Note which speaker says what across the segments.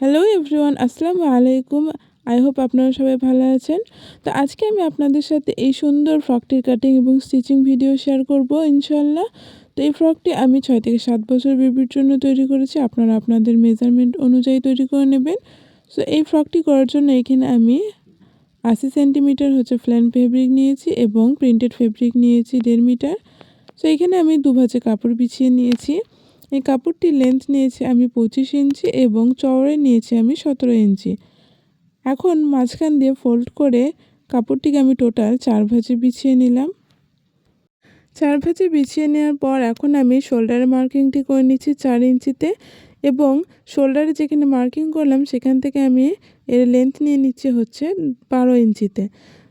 Speaker 1: Hello everyone, আসসালামু আলাইকুম। I hope আপনারা সবাই ভালো আছেন। তো আজকে আমি আপনাদের সাথে এই সুন্দর ফ্রকটির কাটিং এবং স্টিচিং ভিডিও শেয়ার করব ইনশাল্লাহ। তো এই ফ্রকটি আমি 6 থেকে 7 বছর বেবির জন্য তৈরি করেছি। আপনারা আপনাদের মেজারমেন্ট অনুযায়ী তৈরি করে নেবেন। সো এই ফ্রকটি করার জন্য এখানে আমি 80 সেন্টিমিটার প্লেন ফেব্রিক নিয়েছি এবং প্রিন্টেড ফেব্রিক নিয়েছি 1.5 মিটার। সো এখানে আমি দুভাজে কাপড় বিছিয়ে নিয়েছি। এই কাপড়টির লেন্থ নিয়েছি আমি 25 ইঞ্চি এবং চওড়ায় নিয়েছি আমি 17 ইঞ্চি। এখন মাঝখান দিয়ে ফোল্ড করে কাপড়টিকে আমি টোটাল 4 ভাঁজে বিছিয়ে নিলাম। 4 ভাঁজে বিছিয়ে নেওয়ার পর এখন আমি শোল্ডারের মার্কিংটি করে নিচ্ছি 4 ইঞ্চিতে এবং শোল্ডারে যেখানে মার্কিং করলাম সেখান থেকে আমি এর লেন্থ নিয়ে নিচ্ছি 12 ইঞ্চিতে।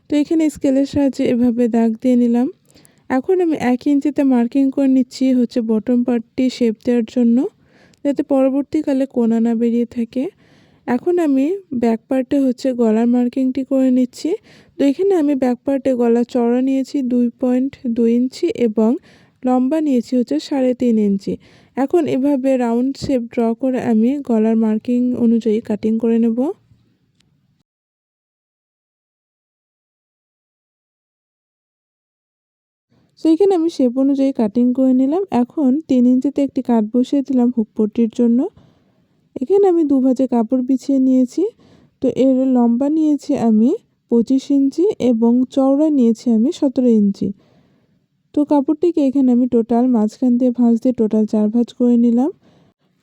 Speaker 1: তো এখানে স্কেলের সাহায্যে এভাবে দাগ দিয়ে নিলাম। এখন আমি 1 ইঞ্চিতে মার্কিং করে নিচ্ছি বটম পার্টটি শেপ দেওয়ার জন্য, যাতে পরবর্তীকালে কোনা না বেরিয়ে থাকে। এখন আমি ব্যাক পার্টে গলার মার্কিংটি করে নিচ্ছি। তো এখানে আমি ব্যাক পার্টে গলা চওড়া নিয়েছি 2.2 ইঞ্চি এবং লম্বা নিয়েছি 3.5 ইঞ্চি। এখন এভাবে রাউন্ড শেপ ড্র করে আমি গলার মার্কিং অনুযায়ী কাটিং করে নেব। সো এখানে আমি শেপ অনুযায়ী কাটিং করে নিলাম। এখন 3 ইঞ্চিতে একটি কাট বসিয়ে দিলাম হুক পট্টির জন্য। এখানে আমি দুভাজে কাপড় বিছিয়ে নিয়েছি। তো এর লম্বা নিয়েছি আমি 25 ইঞ্চি এবং চওড়া নিয়েছি আমি 17 ইঞ্চি। তো কাপড়টিকে এখানে আমি টোটাল মাঝখান দিয়ে ভাঁজ দিয়ে টোটাল 4 ভাঁজ করে নিলাম।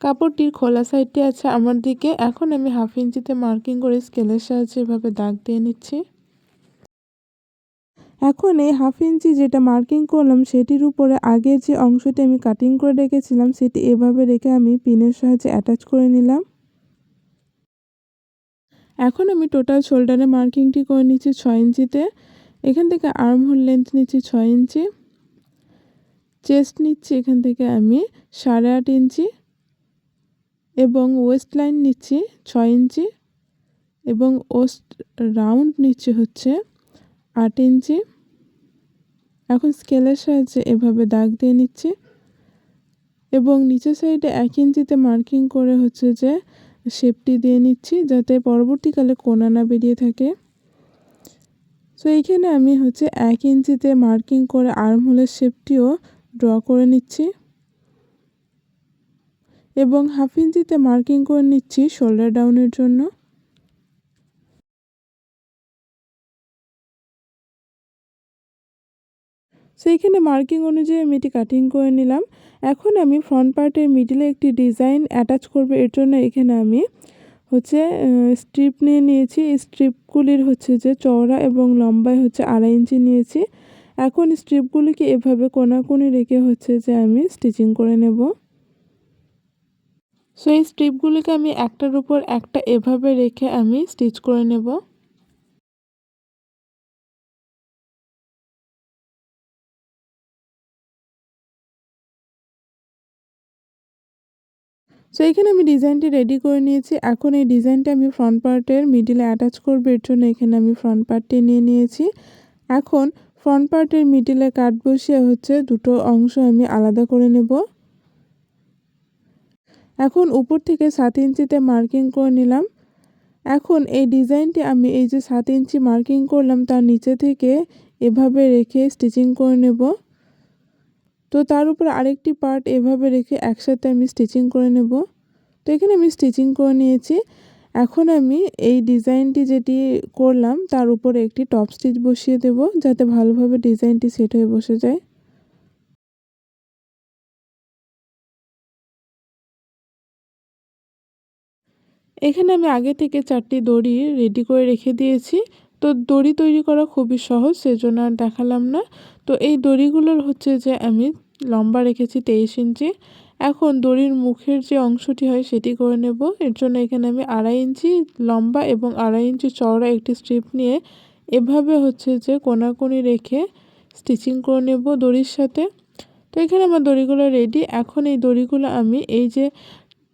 Speaker 1: কাপড়টির খোলা সাইডটি আছে আমার দিকে। এখন আমি 1/2 ইঞ্চিতে মার্কিং করে স্কেলের সাহায্যে এভাবে দাগ দিয়ে নিচ্ছি। এখন এই 1/2 ইঞ্চি যেটা মার্কিং করলাম সেটির উপরে আগের যে অংশটি আমি কাটিং করে রেখেছিলাম সেটি এভাবে রেখে আমি পিনের সাহায্যে অ্যাটাচ করে নিলাম। এখন আমি টোটাল শোল্ডারে মার্কিংটি করে নিচ্ছি 6 ইঞ্চিতে। এখান থেকে আর্ম হোল লেন্থ নিচ্ছি 6 ইঞ্চি, চেস্ট নিচ্ছি এখান থেকে আমি 8.5 ইঞ্চি এবং ওয়েস্ট লাইন নিচ্ছি 6 ইঞ্চি এবং ওয়েস্ট রাউন্ড নিচ্ছি 8 ইঞ্চি। এখন স্কেলের সাহায্যে এভাবে দাগ দিয়ে নিচ্ছি এবং নিচের সাইডে 1 ইঞ্চিতে মার্কিং করে শেপটি দিয়ে নিচ্ছি, যাতে পরবর্তীকালে কোনা না বেরিয়ে থাকে। সো এইখানে আমি 1 ইঞ্চিতে মার্কিং করে আর্ম হোলের শেপটিও ড্র করে নিচ্ছি এবং 1/2 ইঞ্চিতে মার্কিং করে নিচ্ছি শোল্ডার ডাউনের জন্য। সো এইখানে মার্কিং অনুযায়ী আমি এটি কাটিং করে নিলাম। এখন আমি ফ্রন্ট পার্টের মিডিলে একটি ডিজাইন অ্যাটাচ করব। এর জন্য এখানে আমি স্ট্রিপ নিয়ে নিয়েছি। এই স্ট্রিপগুলির চওড়া এবং লম্বায় 2.5 ইঞ্চি নিয়েছি। এখন স্ট্রিপগুলিকে এভাবে কোনাকুনি রেখে আমি স্টিচিং করে নেব। সো এই স্ট্রিপগুলিকে আমি একটার উপর একটা এভাবে রেখে আমি স্টিচ করে নেব। সো এখানে আমি ডিজাইনটি রেডি করে নিয়েছি। এখন এই ডিজাইনটা আমি ফ্রন্ট পার্টের মিডিলে অ্যাটাচ করবো। এর জন্য এখানে আমি ফ্রন্ট পার্টটি নিয়ে নিয়েছি। এখন ফ্রন্ট পার্টের মিডিলে কাট বসিয়ে দুটো অংশ আমি আলাদা করে নেব। এখন উপর থেকে 7 ইঞ্চিতে মার্কিং করে নিলাম। এখন এই ডিজাইনটি আমি এই যে 7 ইঞ্চি মার্কিং করলাম তার নিচে থেকে এভাবে রেখে স্টিচিং করে নেব। তো তার উপর আরেকটি পার্ট এভাবে রেখে একসাথে আমি স্টিচিং করে নেব। তো এখানে আমি স্টিচিং করে নিয়েছি। এখন আমি এই ডিজাইনটি যেটি করলাম তার উপরে একটি টপ স্টিচ বসিয়ে দেব, যাতে ভালোভাবে ডিজাইনটি সেট হয়ে বসে যায়। এখানে আমি আগে থেকে 4টি দড়ি রেডি করে রেখে দিয়েছি। তো দড়ি তৈরি করা খুবই সহজ, সেজন্য আর দেখালাম না। তো এই দড়িগুলোর আমি লম্বা রেখেছি 23 ইঞ্চি। এখন দড়ির মুখের যে অংশটি হয় সেটি করে নেব। এর জন্য এখানে আমি 2.5 ইঞ্চি লম্বা এবং 2.5 ইঞ্চি চওড়া একটি স্ট্রিপ নিয়ে এভাবে কোনাকুনি রেখে স্টিচিং করে নেব দড়ির সাথে। তো এখানে আমার দড়িগুলো রেডি। এখন এই দড়িগুলো আমি এই যে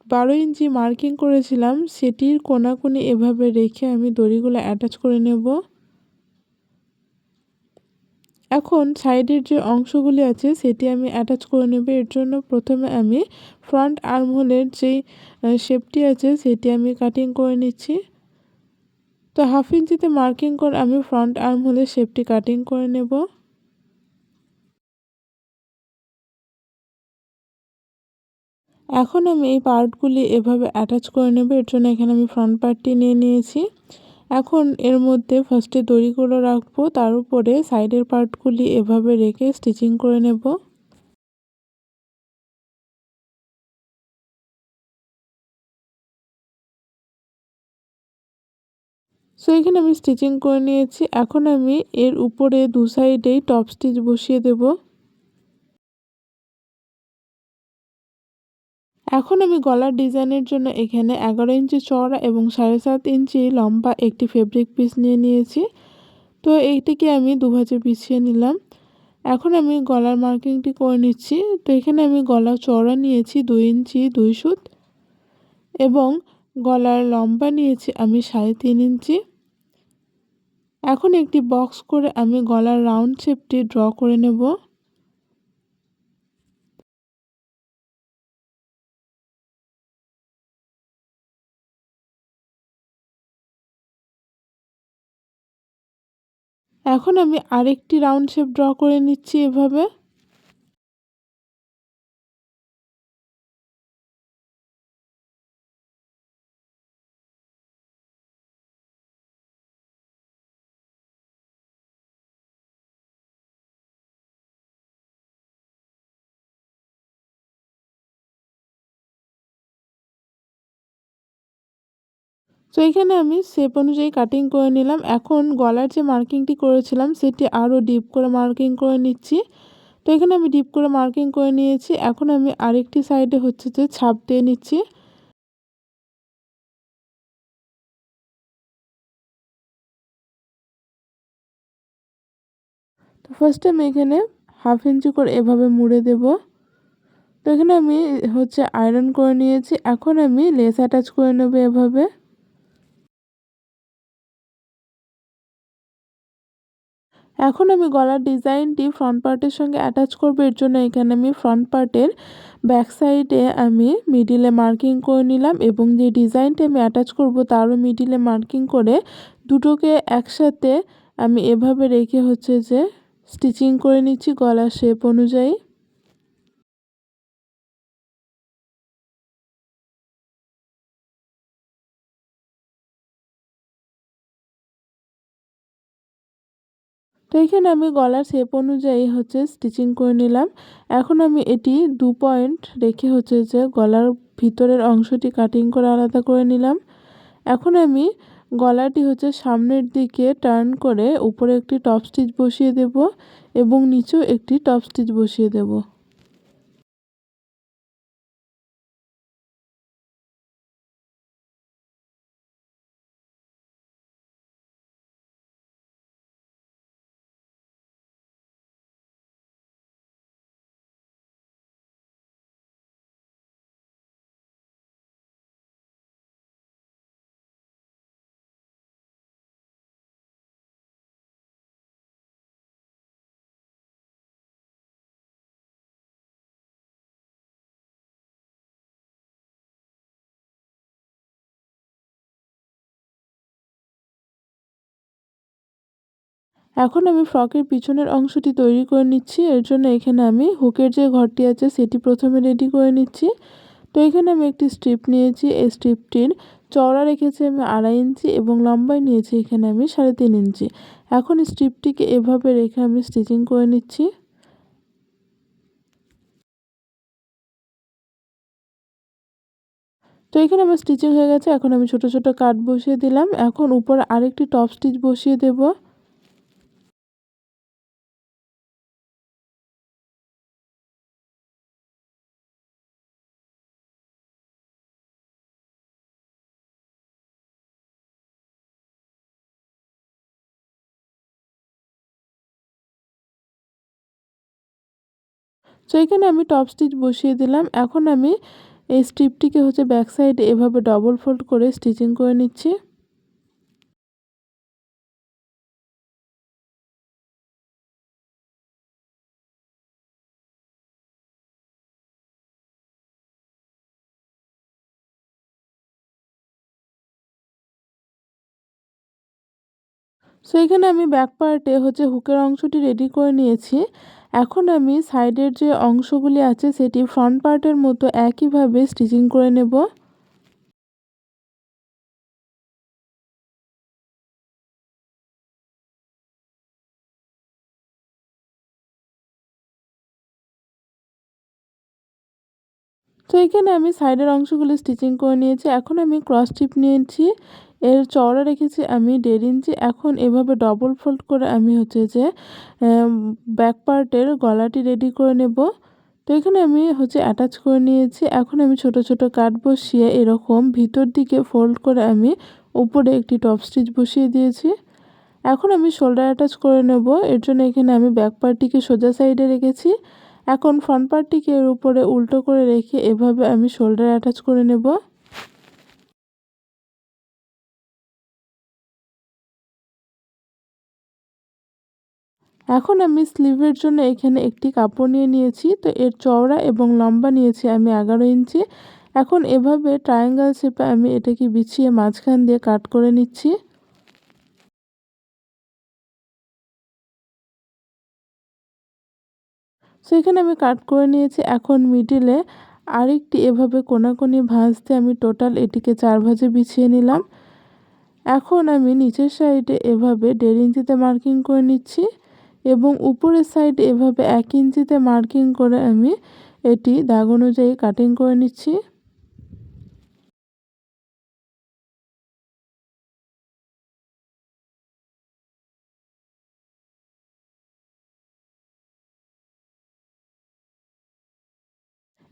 Speaker 1: 12 ইঞ্চি মার্কিং করেছিলাম সেটির কোনাকুনি এভাবে রেখে আমি দড়িগুলো অ্যাটাচ করে নেব। এখন সাইডের যে অংশগুলি আছে সেটি আমি অ্যাটাচ করে নেব। এর জন্য প্রথমে আমি ফ্রন্ট আর্মহোলের যেই শেপটি আছে সেটি আমি কাটিং করে নিচ্ছি। তো 1/2 ইঞ্চিতে মার্কিং করে আমি ফ্রন্ট আর্মহোলের শেপটি কাটিং করে নেব। এখন আমি এই পার্টগুলি এভাবে অ্যাটাচ করে নেব। এর জন্য এখানে আমি ফ্রন্ট পার্টটি নিয়ে নিয়েছি। এখন এর মধ্যে ফার্স্টে দড়িগুলো রাখবো, তার উপরে সাইডের পার্টগুলি এভাবে রেখে স্টিচিং করে নেব। সো এখানে আমি স্টিচিং করে নিয়েছি। এখন আমি এর উপরে দু সাইডেই টপ স্টিচ বসিয়ে দেব। এখন আমি গলার ডিজাইনের জন্য এখানে 11 ইঞ্চি চওড়া এবং 7.5 ইঞ্চি লম্বা একটি ফেব্রিক পিস নিয়ে নিয়েছি। তো এইটিকে আমি দুভাজে বিছিয়ে নিলাম। এখন আমি গলার মার্কিংটি করে নিচ্ছি। তো এখানে আমি গলা চওড়া নিয়েছি 2 ইঞ্চি 2 সুত এবং গলার লম্বা নিয়েছি আমি 3.5 ইঞ্চি। এখন একটি বক্স করে আমি গলার রাউন্ড শেপটি ড্র করে নেব। এখন আমি আরেকটি রাউন্ড শেপ ড্র করে নিচ্ছি এভাবে। তো এখানে আমি শেপ অনুযায়ী কাটিং করে নিলাম। এখন গলার যে মার্কিংটি করেছিলাম সেটি আরও ডিপ করে মার্কিং করে নিচ্ছি। তো এখানে আমি ডিপ করে মার্কিং করে নিয়েছি। এখন আমি আরেকটি সাইডে হচ্ছে যে ছাপ দিয়ে নিচ্ছি। তো ফার্স্টে আমি এখানে 1/2 ইঞ্চি করে এভাবে মুড়ে দেব। তো এখানে আমি হচ্ছে আয়রন করে নিয়েছি। এখন আমি লেস অ্যাটাচ করে নেব এভাবে। এখন আমি গলার ডিজাইনটি ফ্রন্ট পার্টের সঙ্গে অ্যাটাচ করব। এর জন্য এখানে আমি ফ্রন্ট পার্টের ব্যাক সাইডে আমি মিডিলে মার্কিং করে নিলাম এবং যে ডিজাইনটি আমি অ্যাটাচ করব তারও মিডিলে মার্কিং করে দুটোকে একসাথে আমি এভাবে রেখে হচ্ছে যে স্টিচিং করে নিচ্ছি গলার শেপ অনুযায়ী। তো এখানে আমি গলার শেপ অনুযায়ী হচ্ছে স্টিচিং করে নিলাম। এখন আমি এটি 2 পয়েন্ট রেখে হচ্ছে যে গলার ভিতরের অংশটি কাটিং করে আলাদা করে নিলাম। এখন আমি গলাটি হচ্ছে সামনের দিকে টার্ন করে উপরে একটি টপ স্টিচ বসিয়ে দেব এবং নিচেও একটি টপ স্টিচ বসিয়ে দেব। এখন আমি ফ্রকের পিছনের অংশটি তৈরি করে নিচ্ছি। এর জন্য এখানে আমি হুকের যে ঘরটি আছে সেটি প্রথমে রেডি করে নিচ্ছি। তো এখানে আমি একটি স্ট্রিপ নিয়েছি। এই স্ট্রিপটির চওড়া রেখেছি আমি 2.5 ইঞ্চি এবং লম্বায় নিয়েছি এখানে আমি 3.5 ইঞ্চি। এখন স্ট্রিপটিকে এভাবে রেখে আমি স্টিচিং করে নিচ্ছি। তো এখানে আমার স্টিচিং হয়ে গেছে। এখন আমি ছোট ছোট কাট বসিয়ে দিলাম। এখন উপরে আরেকটি টপ স্টিচ বসিয়ে দেব। তো এখানে আমি টপ স্টিচ বসিয়ে দিলাম। এখন আমি এই স্ট্রিপটিকে হচ্ছে ব্যাক সাইডে এভাবে ডবল ফোল্ড করে স্টিচিং করে নিচ্ছি। সো এখানে আমি ব্যাক পার্টে হচ্ছে হুকের অংশটি রেডি করে নিয়েছি। এখন আমি সাইডের যে অংশগুলি আছে সেটি ফ্রন্ট পার্টের মতো একইভাবে স্টিচিং করে নেব। তো এখানে আমি সাইডের অংশগুলি স্টিচিং করে নিয়েছি। এখন আমি ক্রস স্ট্রিপ নিয়েছি, এর চওড়া রেখেছি আমি 1.5 ইঞ্চি। এখন এভাবে ডবল ফোল্ড করে আমি হচ্ছে যে ব্যাক পার্টের গলাটি রেডি করে নেব। তো এখানে আমি হচ্ছে অ্যাটাচ করে নিয়েছি। এখন আমি ছোট ছোট কাট বসিয়ে এরকম ভিতর দিকে ফোল্ড করে আমি উপরে একটি টপ স্টিচ বসিয়ে দিয়েছি। এখন আমি শোল্ডার অ্যাটাচ করে নেব। এর জন্য এখানে আমি ব্যাক পার্টটিকে সোজা সাইডে রেখেছি। এখন ফ্রন্ট পার্টটিকে এর উপরে উল্টো করে রেখে এভাবে আমি শোল্ডার অ্যাটাচ করে নেব। এখন আমি স্লিভের জন্য এখানে একটি কাপড় নিয়ে নিয়েছি। তো এর চওড়া এবং লম্বা নিয়েছি আমি 11 ইঞ্চি। এখন এভাবে ট্রায়াঙ্গেল শেপে আমি এটাকে বিছিয়ে মাঝখান দিয়ে কাট করে নিচ্ছি। সো এখানে আমি কাট করে নিয়েছি। এখন মিডিলে আরেকটি এভাবে কোনাকুনি ভাঁজ দিয়ে আমি টোটাল এটিকে 4 ভাঁজে বিছিয়ে নিলাম। এখন আমি নিচের সাইডে এভাবে 1.5 ইঞ্চিতে মার্কিং করে নিচ্ছি এবং উপরের সাইডে এভাবে 1 ইঞ্চিতে মার্কিং করে আমি এটি দাগ অনুযায়ী কাটিং করে নিচ্ছি।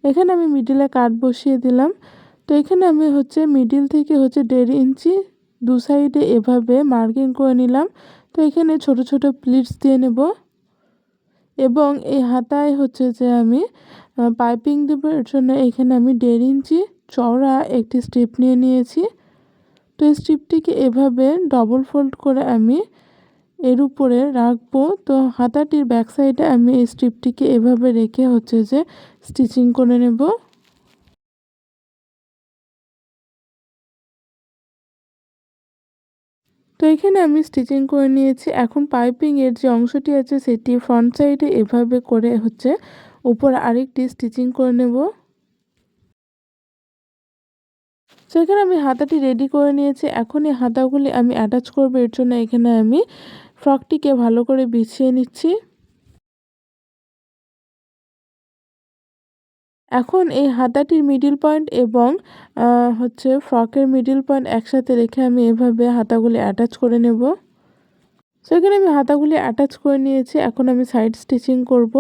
Speaker 1: এখানে আমি মিডিলে কাট বসিয়ে দিলাম। তো এখানে আমি হচ্ছে মিডিল থেকে হচ্ছে 1.5 ইঞ্চি দু সাইডে এভাবে মার্কিং করে নিলাম। তো এখানে ছোট ছোট প্লিটস দিয়ে নেব এবং এই হাতায় হচ্ছে যে আমি পাইপিং দেবো। এর জন্য এখানে আমি 1.5 ইঞ্চি চওড়া একটি স্ট্রিপ নিয়ে নিয়েছি। তো এই স্ট্রিপটিকে এভাবে ডবল ফোল্ড করে আমি এর উপরে রাখবো। তো হাতাটির ব্যাক সাইডে আমি এই স্ট্রিপটিকে এভাবে রেখে হচ্ছে যে স্টিচিং করে নেব। তো এখানে আমি স্টিচিং করে নিয়েছি। এখন পাইপিংয়ের যে অংশটি আছে সেটি ফ্রন্ট সাইডে এভাবে করে হচ্ছে উপরে আরেকটি স্টিচিং করে নেব। সো এখানে আমি হাতাটি রেডি করে নিয়েছি। এখন এই হাতাগুলি আমি অ্যাটাচ করব। এর জন্য এখানে আমি ফ্রকটিকে ভালো করে বিছিয়ে নিচ্ছি। এখন এই হাতাটির মিডল পয়েন্ট এবং হচ্ছে ফ্রকের মিডল পয়েন্ট একসাথে রেখে আমি এভাবে হাতাগুলি অ্যাটাচ করে নেব। সো এখানে আমি হাতাগুলি অ্যাটাচ করে নিয়েছি। এখন আমি সাইড স্টিচিং করব।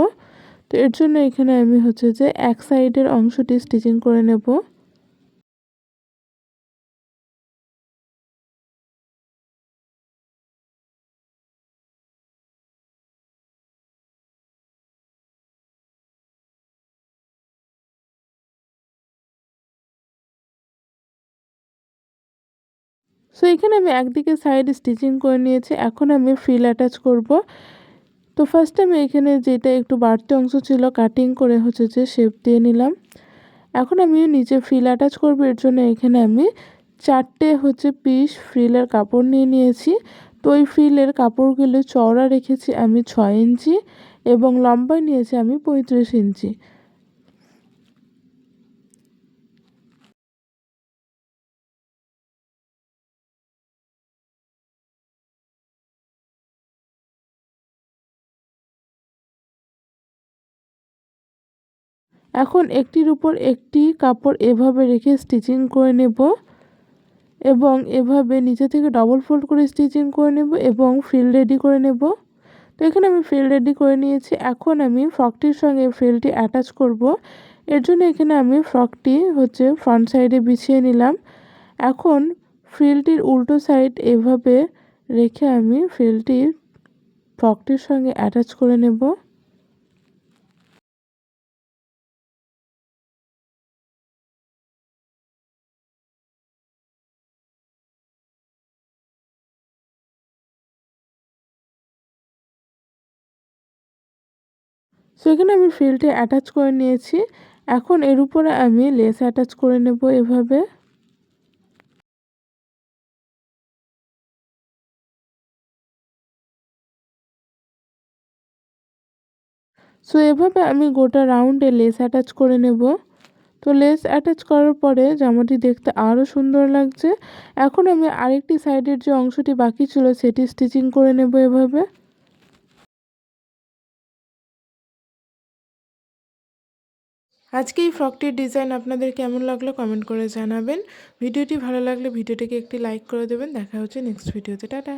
Speaker 1: তো এর জন্য এখানে আমি হচ্ছে যে এক সাইডের অংশটি স্টিচিং করে নেব। সো এখানে আমি একদিকে সাইড স্টিচিং করে নিয়েছি। এখন আমি ফ্রিল অ্যাটাচ করব। তো ফার্স্টে আমি এখানে যেটা একটু বাড়তি অংশ ছিল কাটিং করে হচ্ছে যে শেপ দিয়ে নিলাম। এখন আমি নিচে ফ্রিল অ্যাটাচ করব। এর জন্য এখানে আমি 4টে হচ্ছে পিস ফ্রিলের কাপড় নিয়ে নিয়েছি। তো ওই ফ্রিলের কাপড়গুলো চওড়া রেখেছি আমি 6 ইঞ্চি এবং লম্বা নিয়েছি আমি 35 ইঞ্চি। এখন একটির উপর একটি কাপড় এভাবে রেখে স্টিচিং করে নেব এবং এভাবে নিচে থেকে ডবল ফোল্ড করে স্টিচিং করে নেব এবং ফ্রিল রেডি করে নেব। তো এখানে আমি ফ্রিল রেডি করে নিয়েছি। এখন আমি ফ্রকটির সঙ্গে ফ্রিলটি অ্যাটাচ করব। এর জন্য এখানে আমি ফ্রকটি হচ্ছে ফ্রন্ট সাইডে বিছিয়ে নিলাম। এখন ফ্রিলটির উল্টো সাইড এভাবে রেখে আমি ফ্রিলটি ফ্রকটির সঙ্গে অ্যাটাচ করে নেব। সো এখানে আমি ফ্রিলটি অ্যাটাচ করে নিয়েছি। এখন এর উপরে আমি লেস অ্যাটাচ করে নেব এভাবে। সো এভাবে আমি গোটা রাউন্ডে লেস অ্যাটাচ করে নেব। তো লেস অ্যাটাচ করার পরে জামাটি দেখতে আরও সুন্দর লাগছে। এখন আমি আরেকটি সাইডের যে অংশটি বাকি ছিল সেটি স্টিচিং করে নেব এভাবে। আজকে এই ফ্রকটির ডিজাইন আপনাদের কেমন লাগলো কমেন্ট করে জানাবেন। ভিডিওটি ভালো লাগলে ভিডিওটিকে একটি লাইক করে দেবেন। দেখা হচ্ছে নেক্সট ভিডিওতে। টাটা।